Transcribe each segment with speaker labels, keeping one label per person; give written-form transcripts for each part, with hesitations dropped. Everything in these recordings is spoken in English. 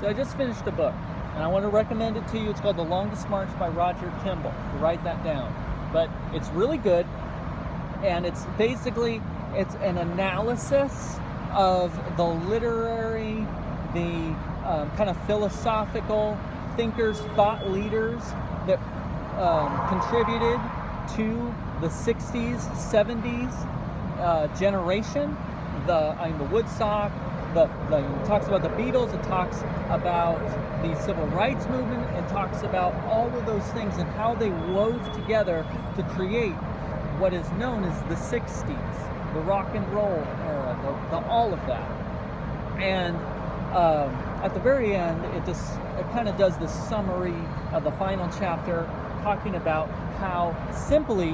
Speaker 1: So I just finished a book, and I want to recommend it to you. It's called The Longest March by Roger Kimball. You write that down. But it's really good, and it's basically, it's an analysis of the literary, the kind of philosophical thinkers, thought leaders that contributed to the 60s, 70s generation. The Woodstock, it talks about the Beatles, it talks about the civil rights movement, it talks about all of those things and how they wove together to create what is known as the 60s, the rock and roll era, all of that. And at the very end, it kind of does this summary of the final chapter, talking about how simply,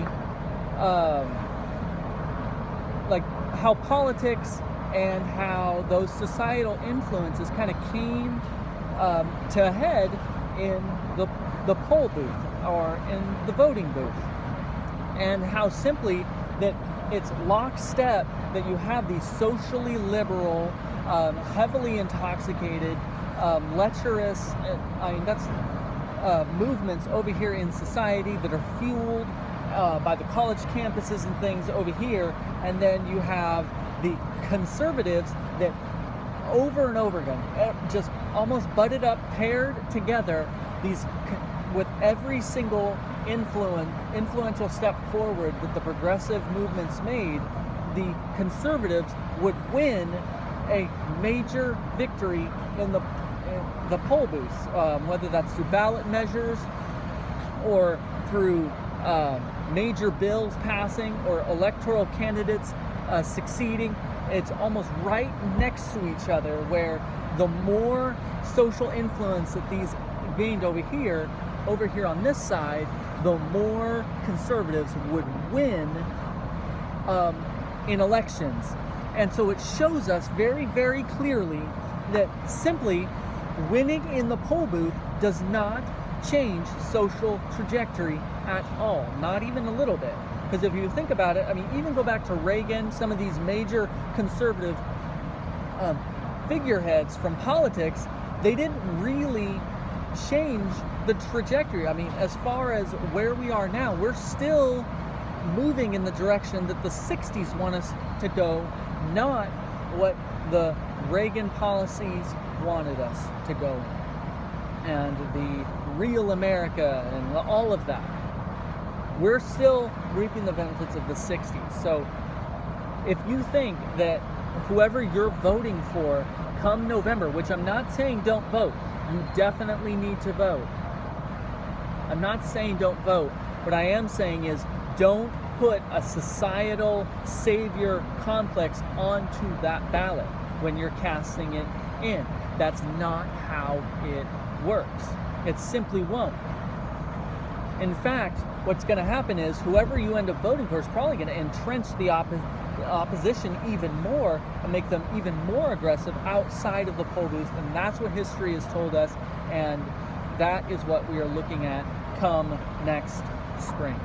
Speaker 1: like how politics and how those societal influences kind of came to a head in the poll booth or in the voting booth, and how simply that it's lockstep that you have these socially liberal, heavily intoxicated, lecherous, movements over here in society that are fueled by the college campuses and things over here, and then you have the conservatives that over and over again just almost butted up, paired together, these with every single influential step forward that the progressive movements made, the conservatives would win a major victory in the poll booths, whether that's through ballot measures or through major bills passing or electoral candidates succeeding. It's almost right next to each other, where the more social influence that these gained over here on this side, the more conservatives would win in elections. And so it shows us very, very clearly that simply winning in the poll booth does not change social trajectory at all, not even a little bit. Because if you think about it, I mean, even go back to Reagan, some of these major conservative figureheads from politics, they didn't really change the trajectory. I mean, as far as where we are now, we're still moving in the direction that the 60s want us to go, not what the Reagan policies wanted us to go in, and the real America and all of that. We're still reaping the benefits of the 60s. So if you think that whoever you're voting for come November, which I'm not saying don't vote, you definitely need to vote. I'm not saying don't vote. What I am saying is don't put a societal savior complex onto that ballot when you're casting it in. That's not how it works. It simply won't. In fact, what's going to happen is whoever you end up voting for is probably going to entrench the opposition even more and make them even more aggressive outside of the poll booth. And that's what history has told us, and that is what we are looking at come next spring.